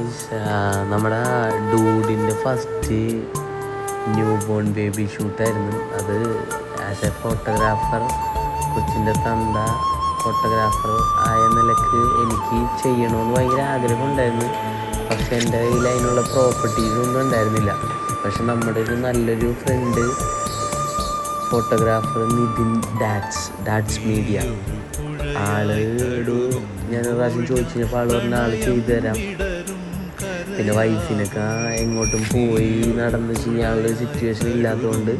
Guys, നമ്മുടെ ഡൂഡിൻ്റെ first new born baby ഷൂട്ടായിരുന്നു. അത് as A photographer, കൊച്ചിൻ്റെ തന്ത ഫോട്ടോഗ്രാഫർ ആയ നിലക്ക് എനിക്ക് ചെയ്യണമെന്ന് ഭയങ്കര ആഗ്രഹമുണ്ടായിരുന്നു. പക്ഷെ എൻ്റെ കയ്യിൽ അതിനുള്ള പ്രോപ്പർട്ടീസൊന്നും ഉണ്ടായിരുന്നില്ല. പക്ഷെ നമ്മുടെ ഒരു നല്ലൊരു ഫ്രണ്ട് ഫോട്ടോഗ്രാഫർ നിതിൻ ഡാറ്റ്സ് മീഡിയ, ആളോട് ഞാനൊരു പ്രാവശ്യം ചോദിച്ചു കഴിഞ്ഞപ്പോൾ ആൾ പറഞ്ഞ ആൾ ചെയ്തു തരാം. പിന്നെ വൈഫിനൊക്കെ എങ്ങോട്ടും പോയി നടന്ന് ചെയ്യാനുള്ള സിറ്റുവേഷൻ ഇല്ലാത്തതുകൊണ്ട്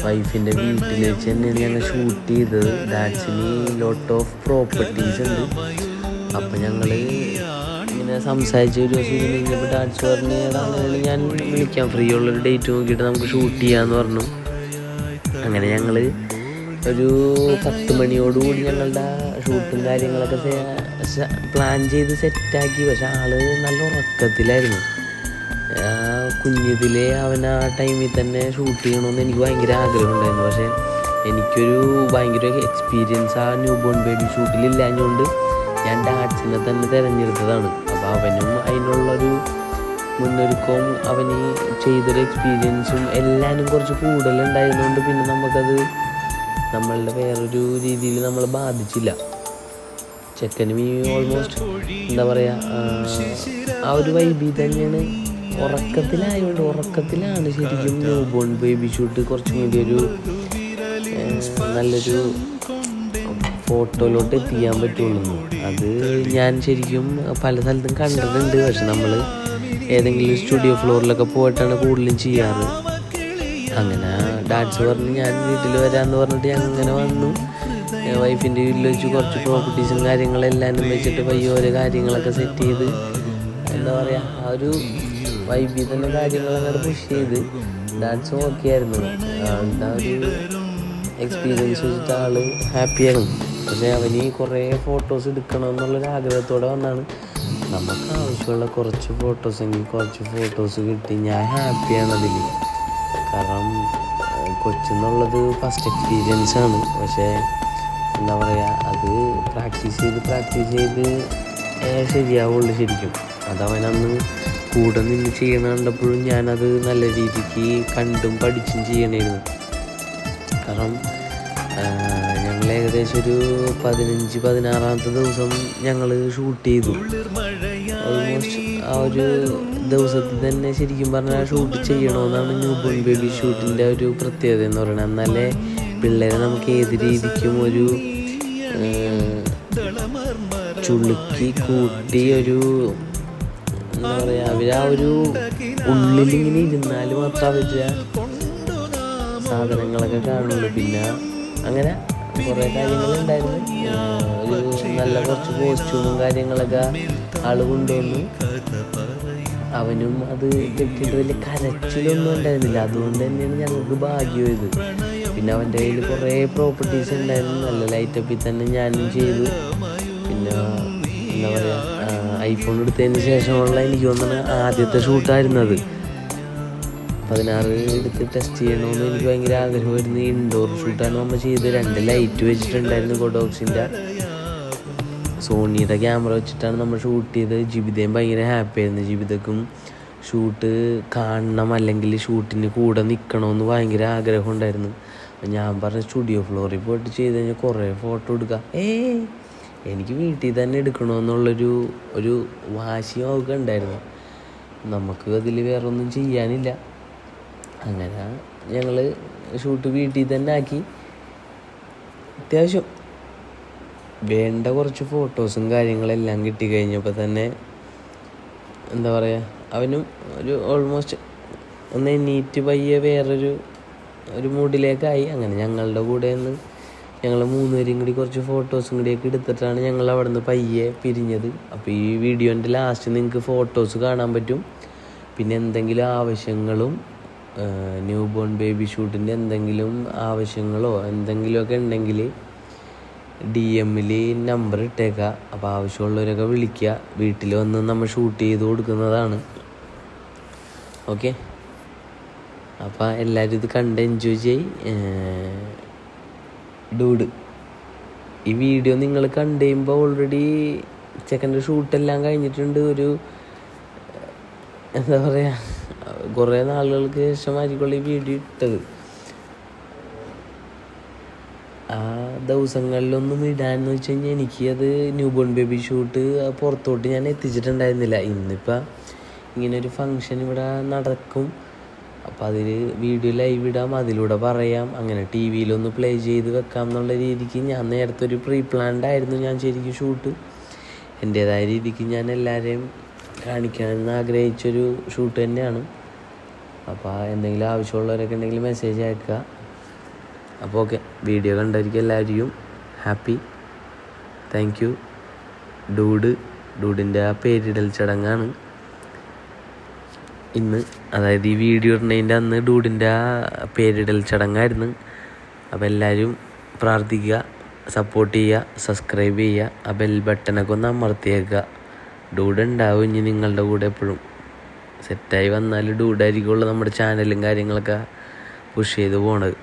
വൈഫിൻ്റെ വീട്ടിൽ വെച്ച് തന്നെയാണ് ഞങ്ങൾ ഷൂട്ട് ചെയ്തത്. ഡാറ്റ്സിന് ലോട്ട് ഓഫ് പ്രോപ്പർട്ടീസ് ഉണ്ട്. അപ്പം ഞങ്ങൾ ഇങ്ങനെ സംസാരിച്ച് ഒരു ദിവസം ഇങ്ങനെ കഴിഞ്ഞപ്പോൾ ഡാറ്റ്സ് പറഞ്ഞ് അങ്ങനെയാണ് ഞാൻ വിളിക്കാം, ഫ്രീ ഉള്ളൊരു ഡേറ്റ് നോക്കിയിട്ട് നമുക്ക് ഷൂട്ട് ചെയ്യാമെന്ന് പറഞ്ഞു. അങ്ങനെ ഞങ്ങൾ ഒരു 10 മണിയോടുകൂടി ഞങ്ങളുടെ ഷൂട്ടും കാര്യങ്ങളൊക്കെ പ്ലാൻ ചെയ്ത് സെറ്റാക്കി. പക്ഷെ ആൾ നല്ല ഉറക്കത്തിലായിരുന്നു. കുഞ്ഞിതിലെ അവൻ ആ ടൈമിൽ തന്നെ ഷൂട്ട് ചെയ്യണമെന്ന് എനിക്ക് ഭയങ്കര ആഗ്രഹമുണ്ടായിരുന്നു. പക്ഷേ എനിക്കൊരു ഭയങ്കര എക്സ്പീരിയൻസ് ആ ന്യൂ ബോൺ ബേബി ഷൂട്ടിലില്ലാഞ്ഞുകൊണ്ട് ഞാൻ ഡാറ്റ്സിനെ തന്നെ തിരഞ്ഞെടുത്തതാണ്. അപ്പോൾ അവനും അതിനുള്ളൊരു മുന്നൊരുക്കവും അവന് ചെയ്തൊരു എക്സ്പീരിയൻസും എല്ലാവരും കുറച്ച് കൂടുതലുണ്ടായിരുന്നുകൊണ്ട് പിന്നെ നമുക്കത് നമ്മളുടെ വേറൊരു രീതിയിൽ നമ്മൾ ബാധിച്ചില്ല. ചെക്കനും ഈ ഓൾമോസ്റ്റ് എന്താ പറയുക, ആ ഒരു വൈബിൽ തന്നെയാണ്. ഉറക്കത്തിലാണ് ശരിക്കും ന്യൂ ബോൺ ബേബി ഷൂട്ട് കുറച്ചും കൂടി ഒരു നല്ലൊരു ഫോട്ടോയിലോട്ട് എത്തിക്കാൻ പറ്റുള്ളൂ. അത് ഞാൻ ശരിക്കും പല സ്ഥലത്തും കണ്ടിട്ടുണ്ട്. പക്ഷെ നമ്മൾ ഏതെങ്കിലും സ്റ്റുഡിയോ ഫ്ലോറിലൊക്കെ പോയിട്ടാണ് കൂടുതലും ചെയ്യാറ്. അങ്ങനെ ഡാൻസ് പറഞ്ഞ് ഞാൻ വീട്ടിൽ വരാമെന്ന് പറഞ്ഞിട്ട് അങ്ങനെ വന്നു. വൈഫിൻ്റെ വീട്ടിൽ വെച്ച് കുറച്ച് പ്രോപ്പർട്ടീസും കാര്യങ്ങളെല്ലാം വെച്ചിട്ട് പയ്യെ ഓരോ കാര്യങ്ങളൊക്കെ സെറ്റ് ചെയ്ത് എന്താ പറയുക, ആ ഒരു വൈബിൽ തന്നെ കാര്യങ്ങളങ്ങനെ പുഷ് ചെയ്ത് ഡാൻസ് നോക്കിയായിരുന്നു. ആളുടെ ഒരു എക്സ്പീരിയൻസ് വെച്ചിട്ട് ആൾ ഹാപ്പിയാണ്. പക്ഷേ അവന് കുറേ ഫോട്ടോസ് എടുക്കണം എന്നുള്ളൊരാഗ്രഹത്തോടെ വന്നാണ്. നമുക്ക് ആവശ്യമുള്ള കുറച്ച് ഫോട്ടോസെങ്കിൽ കുറച്ച് ഫോട്ടോസ് കിട്ടി ഞാൻ ഹാപ്പിയാണ് അതിൽ. കാരണം കൊച്ചെന്നുള്ളത് ഫസ്റ്റ് എക്സ്പീരിയൻസാണ്. പക്ഷേ എന്താ പറയുക, അത് പ്രാക്ടീസ് ചെയ്ത് ശരിയാവുള്ളൂ ശരിക്കും. അതവനന്ന് കൂടെ നിന്ന് ചെയ്യണ കണ്ടപ്പോഴും ഞാനത് നല്ല രീതിക്ക് കണ്ടും പഠിച്ചും ചെയ്യണമായിരുന്നു. കാരണം ഞങ്ങൾ ഏകദേശം ഒരു 15-16 ദിവസം ഞങ്ങൾ ഷൂട്ട് ചെയ്തു. ഓൾമോസ്റ്റ് ആ ഒരു ദിവസത്തിൽ തന്നെ ശരിക്കും പറഞ്ഞാൽ ഷൂട്ട് ചെയ്യണമെന്നാണ് ന്യൂ ബോൺ ബേബി ഷൂട്ടിൻ്റെ ഒരു പ്രത്യേകത എന്ന് പറയുന്നത്. എന്നാലേ പിള്ളേരെ നമുക്ക് ഏത് രീതിക്കും ഒരു ചുളുക്കി കൂട്ടി ഒരു എന്താ പറയുക, അവർ ആ ഒരു ഉള്ളിലിങ്ങനെ ഇരുന്നാൽ മാത്രം അവരുടെ സാധനങ്ങളൊക്കെ കാണുള്ളൂ. പിന്നെ അങ്ങനെ കുറേ കാര്യങ്ങളുണ്ടായിരുന്നു. ഒരു നല്ല കുറച്ച് കോസ്റ്റ്യൂമും കാര്യങ്ങളൊക്കെ ആൾ കൊണ്ടുവന്നു. അവനും അത് കെട്ടിയിട്ട് വലിയ കരച്ചിലൊന്നും ഉണ്ടായിരുന്നില്ല. അതുകൊണ്ട് തന്നെയാണ് ഞങ്ങൾക്ക് ഭാഗ്യമായത്. പിന്നെ അവൻ്റെ കയ്യിൽ കുറേ പ്രോപ്പർട്ടീസ് ഉണ്ടായിരുന്നു. നല്ല ലൈറ്റപ്പിൽ തന്നെ ഞാനും ചെയ്തു. പിന്നെ എന്താ പറയുക, ഐഫോൺ എടുത്തതിന് ശേഷമുള്ള എനിക്ക് തോന്നുന്ന ആദ്യത്തെ ഷൂട്ടായിരുന്നു അത്. 16 എടുത്ത് ടെസ്റ്റ് ചെയ്യണമെന്ന് എനിക്ക് ഭയങ്കര ആഗ്രഹമായിരുന്നു. ഇൻഡോർ ഷൂട്ടാണ് നമ്മൾ ചെയ്ത്. 2 ലൈറ്റ് വെച്ചിട്ടുണ്ടായിരുന്നു. ഗോഡോക്സിൻ്റെ സോണിയുടെ ക്യാമറ വെച്ചിട്ടാണ് നമ്മൾ ഷൂട്ട് ചെയ്തത്. ജിബിതയും ഭയങ്കര ഹാപ്പി ആയിരുന്നു. ജിബിതക്കും ഷൂട്ട് കാണണം, അല്ലെങ്കിൽ ഷൂട്ടിന് കൂടെ നിൽക്കണമെന്ന് ഭയങ്കര ആഗ്രഹം ഉണ്ടായിരുന്നു. അപ്പം ഞാൻ പറഞ്ഞ സ്റ്റുഡിയോ ഫ്ലോറിൽ പോയിട്ട് ചെയ്ത് കഴിഞ്ഞാൽ കുറേ ഫോട്ടോ എടുക്കാം. എനിക്ക് വീട്ടിൽ തന്നെ എടുക്കണമെന്നുള്ളൊരു വാശിയും ഒക്കെ ഉണ്ടായിരുന്നു. നമുക്ക് അതിൽ വേറെ ഒന്നും ചെയ്യാനില്ല. അങ്ങനെ ഞങ്ങൾ ഷൂട്ട് വീട്ടിൽ തന്നെ ആക്കി. അത്യാവശ്യം വേണ്ട കുറച്ച് ഫോട്ടോസും കാര്യങ്ങളെല്ലാം കിട്ടിക്കഴിഞ്ഞപ്പോൾ തന്നെ എന്താ പറയുക, അവനും ഒരു ഓൾമോസ്റ്റ് ഒന്ന് എണീറ്റ് പയ്യെ വേറൊരു മൂഡിലേക്കായി. അങ്ങനെ ഞങ്ങളുടെ കൂടെ നിന്ന് ഞങ്ങൾ 3 പേരും കൂടി കുറച്ച് ഫോട്ടോസും കൂടിയൊക്കെ എടുത്തിട്ടാണ് ഞങ്ങൾ അവിടെ നിന്ന് പയ്യെ പിരിഞ്ഞത്. അപ്പോൾ ഈ വീഡിയോൻ്റെ ലാസ്റ്റ് നിങ്ങൾക്ക് ഫോട്ടോസ് കാണാൻ പറ്റും. പിന്നെ എന്തെങ്കിലും ആവശ്യങ്ങളും ന്യൂ ബോൺ ബേബി ഷൂട്ടിൻ്റെ എന്തെങ്കിലും ആവശ്യങ്ങളോ എന്തെങ്കിലുമൊക്കെ ഉണ്ടെങ്കിൽ DM-ൽ നമ്പർ ഇട്ടേക്കാം. അപ്പോൾ ആവശ്യമുള്ളവരൊക്കെ വിളിക്കുക. വീട്ടിൽ വന്ന് നമ്മൾ ഷൂട്ട് ചെയ്ത് കൊടുക്കുന്നതാണ്. ഓക്കെ, അപ്പോൾ എല്ലാവരും ഇത് കണ്ട് എൻജോയ് ചെയ്യ്. ഡൂഡ്, ഈ വീഡിയോ നിങ്ങൾ കണ്ടു കഴിയുമ്പോൾ ഓൾറെഡി ചെക്കൻ്റെ ഷൂട്ടെല്ലാം കഴിഞ്ഞിട്ടുണ്ട്. ഒരു എന്താ പറയുക, കുറേ നാളുകൾക്ക് ശേഷമായിരിക്കുള്ള ഈ വീഡിയോ ഇട്ടത്. ആ ദിവസങ്ങളിലൊന്നും ഇടാന്ന് വെച്ച് കഴിഞ്ഞാൽ എനിക്കത് ന്യൂബോൺ ബേബി ഷൂട്ട് പുറത്തോട്ട് ഞാൻ എത്തിച്ചിട്ടുണ്ടായിരുന്നില്ല. ഇന്നിപ്പോൾ ഇങ്ങനൊരു ഫങ്ഷൻ ഇവിടെ നടക്കും, അപ്പോൾ അതിൽ വീഡിയോ ലൈവ് ഇടാം, അതിലൂടെ പറയാം, അങ്ങനെ ടി വിയിലൊന്ന് പ്ലേ ചെയ്ത് വെക്കാം എന്നുള്ള രീതിക്ക് ഞാൻ നേരത്തെ ഒരു പ്രീ പ്ലാൻഡ് ആയിരുന്നു ഞാൻ ശരിക്കും ഷൂട്ട്. എൻ്റേതായ രീതിക്ക് ഞാൻ എല്ലാവരെയും കാണിക്കണമെന്ന് ആഗ്രഹിച്ചൊരു ഷൂട്ട് തന്നെയാണ്. അപ്പോൾ എന്തെങ്കിലും ആവശ്യമുള്ളവരൊക്കെ ഉണ്ടെങ്കിൽ മെസ്സേജ് അയക്കുക. അപ്പോൾ ഓക്കെ, വീഡിയോ കണ്ടവർക്ക് എല്ലാവരെയും ഹാപ്പി. Thank you. ഡൂഡിൻ്റെ ആ പേരിടൽ ചടങ്ങാണ് ഇന്ന്, അതായത് ഈ വീഡിയോ ഇടുന്നതിൻ്റെ അന്ന് ഡൂഡിൻ്റെ ആ പേരിടൽ ചടങ്ങായിരുന്നു. അപ്പോൾ എല്ലാവരും പ്രാർത്ഥിക്കുക, സപ്പോർട്ട് ചെയ്യുക, സബ്സ്ക്രൈബ് ചെയ്യുക, ആ ബെൽ ബട്ടനൊക്കെ ഒന്ന് അമർത്തിയേക്കുക. ഡൂഡ് ഉണ്ടാവും ഇനി നിങ്ങളുടെ കൂടെ എപ്പോഴും. സെറ്റായി വന്നാൽ ഡൂഡായിരിക്കുള്ളൂ നമ്മുടെ ചാനലും കാര്യങ്ങളൊക്കെ പുഷ് ചെയ്ത് പോണത്.